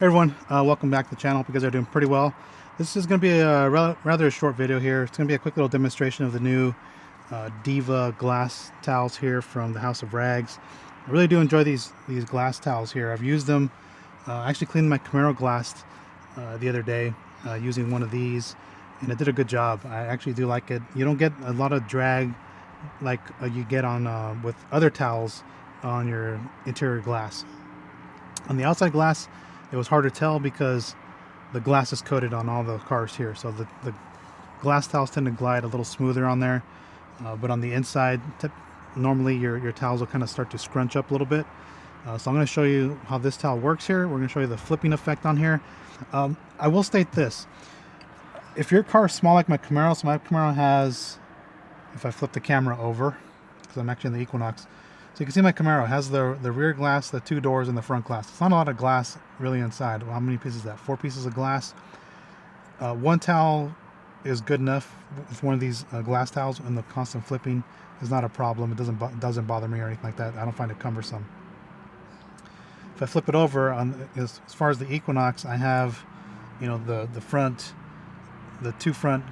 Hey everyone, welcome back to the channel. Hope you guys are doing pretty well. This is going to be a rather a short video here. It's going to be a quick little demonstration of the new Diva Glass Towels here from the House of Rags. I really do enjoy these glass towels here. I've used them. I actually cleaned my Camaro glass the other day using one of these, and it did a good job. I actually do like it. You don't get a lot of drag like you get on with other towels on your interior glass. On the outside glass, it was hard to tell because the glass is coated on all the cars here. So the glass towels tend to glide a little smoother on there. But on the inside, normally your towels will kind of start to scrunch up a little bit. So I'm going to show you how this towel works here. We're going to show you the flipping effect on here. I will state this. If your car is small like my Camaro, so my Camaro has, if I flip the camera over, because I'm actually in the Equinox, so you can see my Camaro has the rear glass, the two doors, and the front glass. It's not a lot of glass really inside. Well, how many pieces is that? 4 pieces of glass. One towel is good enough with one of these glass towels, and the constant flipping is not a problem. It doesn't bother me or anything like that. I don't find it cumbersome. If I flip it over, as far as the Equinox, I have, the front, the two front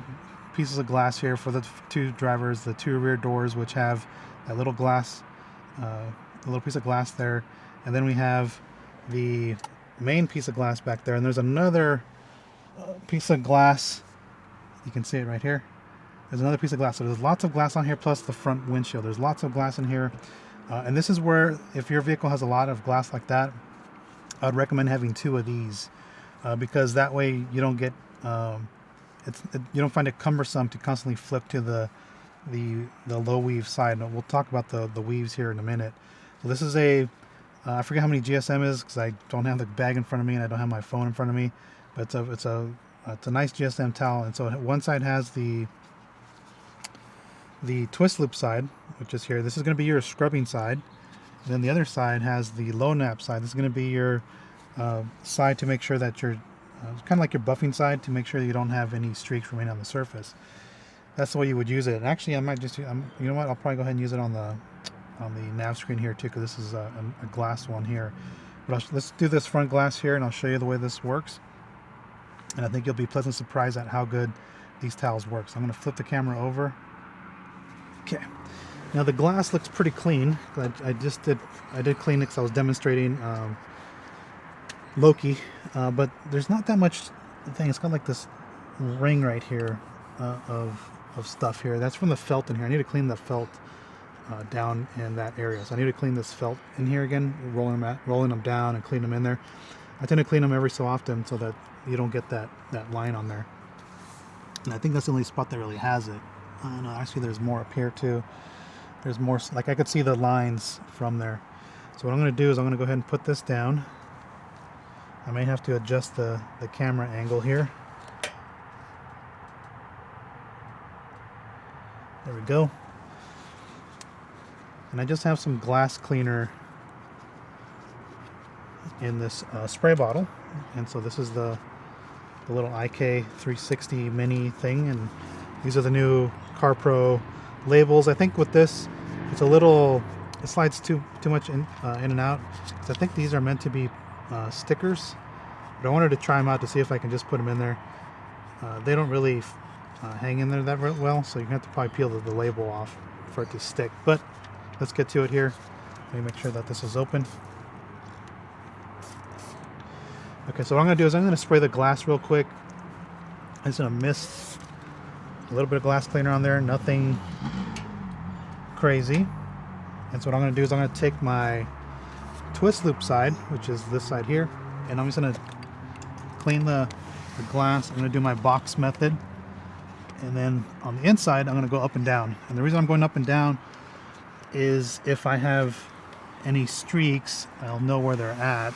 pieces of glass here for the two drivers, the two rear doors, which have that little glass. A little piece of glass there, and then we have the main piece of glass back there, and there's another piece of glass. You can see it right here. There's another piece of glass, so there's lots of glass on here, plus the front windshield. There's lots of glass in here, and this is where, if your vehicle has a lot of glass like that, I'd recommend having 2 of these, because that way you don't get you don't find it cumbersome to constantly flip to the low weave side. We'll talk about the weaves here in a minute. So this is I forget how many GSM is because I don't have the bag in front of me and I don't have my phone in front of me, but it's a nice GSM towel. And so one side has the twist loop side, which is here. This is going to be your scrubbing side, and then the other side has the low nap side. This is going to be your side to make sure that you're kind of like your buffing side, to make sure that you don't have any streaks remaining on the surface. That's the way you would use it. Actually, I might just, you know what, I'll probably go ahead and use it on the nav screen here too, because this is a glass one here. But let's do this front glass here, and I'll show you the way this works. And I think you'll be pleasantly surprised at how good these towels work. So I'm going to flip the camera over. Okay. Now the glass looks pretty clean. I did clean it because I was demonstrating Loki, but there's not that much thing. It's got like this ring right here of stuff here. That's from the felt in here. I need to clean the felt down in that area. So I need to clean this felt in here again, rolling them down and clean them in there. I tend to clean them every so often so that you don't get that line on there. And I think that's the only spot that really has it. No, actually there's more up here too. There's more, like I could see the lines from there. So what I'm going to do is I'm going to go ahead and put this down. I may have to adjust the camera angle here. There we go. And I just have some glass cleaner in this spray bottle. And so this is the little IK 360 mini thing. And these are the new CarPro labels. I think with this, it's a little, it slides too much in and out. So I think these are meant to be stickers. But I wanted to try them out to see if I can just put them in there. They don't really hang in there that well, so you have to probably peel the label off for it to stick. But let's get to it here. Let me make sure that this is open. Okay, so what I'm going to do is I'm going to spray the glass real quick. I'm just going to mist a little bit of glass cleaner on there, nothing crazy. And so what I'm going to do is I'm going to take my twist loop side, which is this side here, and I'm just going to clean the glass. I'm going to do my box method. And then on the inside, I'm going to go up and down. And the reason I'm going up and down is if I have any streaks, I'll know where they're at.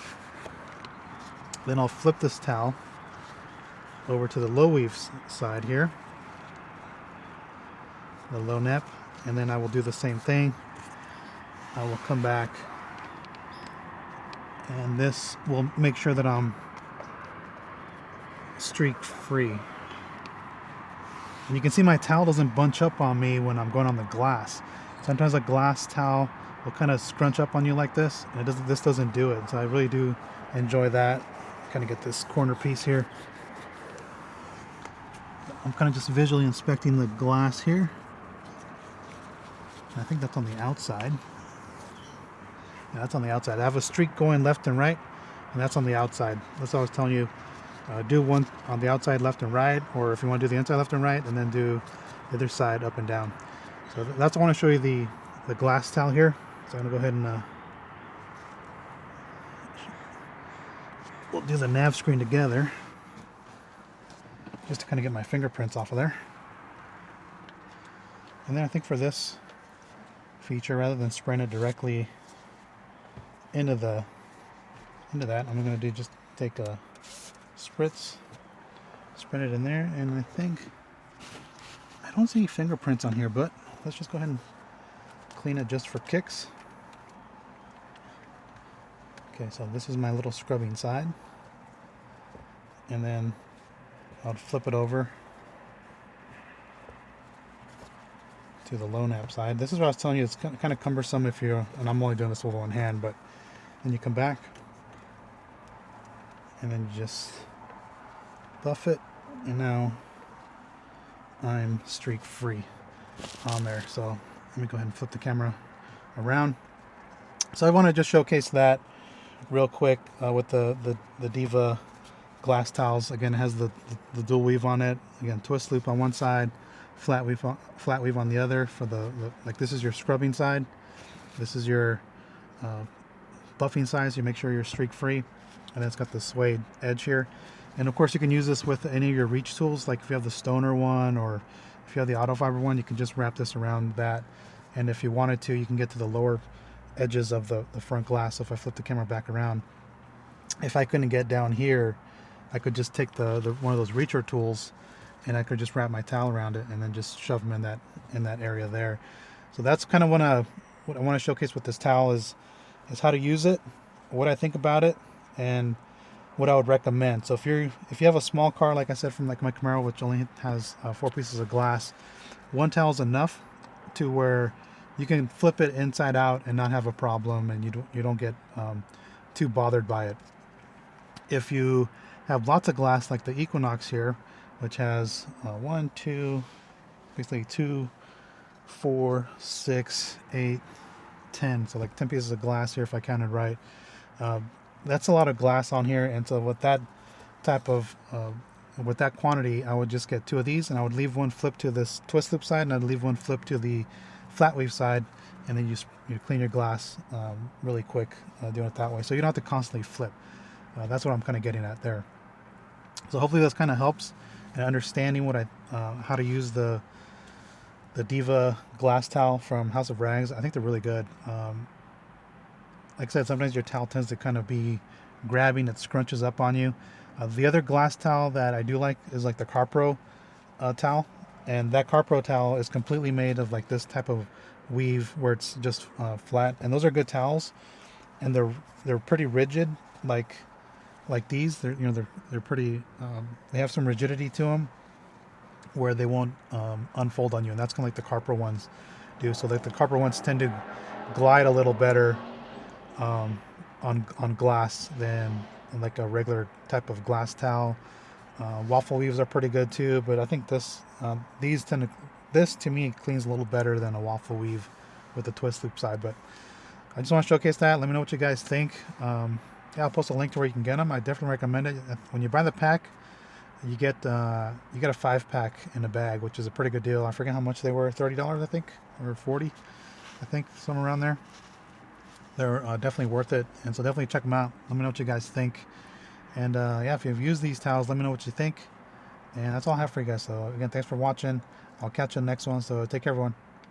Then I'll flip this towel over to the low weave side here, the low nap, and then I will do the same thing. I will come back, and this will make sure that I'm streak free. And you can see my towel doesn't bunch up on me when I'm going on the glass. Sometimes a glass towel will kind of scrunch up on you like this, and this doesn't do it. So I really do enjoy that. kind of get this corner piece here. I'm kind of just visually inspecting the glass here. I think that's on the outside. Yeah, that's on the outside. I have a streak going left and right, and that's on the outside. That's what I was telling you. Do one on the outside left and right, or if you want to do the inside left and right, and then do the other side up and down. So that's I want to show you the glass towel here. So I'm going to go ahead and we'll do the nav screen together, just to kind of get my fingerprints off of there. And then I think for this feature, rather than spraying it directly into that, I'm going to just take a spritz, spread it in there, and I think I don't see any fingerprints on here, but let's just go ahead and clean it just for kicks. Okay, so this is my little scrubbing side, and then I'll flip it over to the low nap side. This is what I was telling you, it's kind of cumbersome if you're, and I'm only doing this with one hand, but then you come back and then you just buff it, and now I'm streak free on there. So let me go ahead and flip the camera around. So I want to just showcase that real quick with the Diva Glass Towels. Again, it has the dual weave on it. Again, twist loop on one side, flat weave on the other. For the like, this is your scrubbing side, this is your buffing side, so you make sure you're streak free. And then it's got the suede edge here. And of course you can use this with any of your reach tools, like if you have the Stoner one or if you have the auto fiber one, you can just wrap this around that. And if you wanted to, you can get to the lower edges of the front glass. So if I flip the camera back around, if I couldn't get down here, I could just take the one of those reacher tools, and I could just wrap my towel around it and then just shove them in that area there. So that's kind of what I want to showcase with this towel is how to use it, what I think about it, and what I would recommend. So if you have a small car, like I said, from like my Camaro, which only has 4 pieces of glass, one towel is enough to where you can flip it inside out and not have a problem, and you don't get too bothered by it. If you have lots of glass like the Equinox here, which has 1, 2, basically 2, 4, 6, 8, 10, so like 10 pieces of glass here if I counted right. That's a lot of glass on here, and so with that type of with that quantity, I would just get 2 of these, and I would leave one flip to this twist loop side, and I'd leave one flip to the flat weave side, and then you clean your glass really quick doing it that way, so you don't have to constantly flip. That's what I'm kind of getting at there. So hopefully this kind of helps in understanding what how to use the Diva Glass Towel from House of Rags. I think they're really good. Like I said, sometimes your towel tends to kind of be grabbing, it scrunches up on you. The other glass towel that I do like is like the Carpro towel, and that Carpro towel is completely made of like this type of weave where it's just flat, and those are good towels, and they're pretty rigid, like these. They're pretty they have some rigidity to them where they won't unfold on you, and that's kind of like the Carpro ones do. So like the Carpro ones tend to glide a little better on glass than like a regular type of glass towel. Waffle weaves are pretty good too, but I think this to me cleans a little better than a waffle weave with the twist loop side. But I just want to showcase that. Let me know what you guys think. Yeah, I'll post a link to where you can get them. I definitely recommend it. When you buy the pack, you get a 5-pack in a bag, which is a pretty good deal. I forget how much they were, $30 I think, or $40, I think, somewhere around there. They're definitely worth it, and so definitely check them out. Let me know what you guys think, and yeah, if you've used these towels, let me know what you think. And that's all I have for you guys. So again, thanks for watching. I'll catch you in the next one, so take care everyone.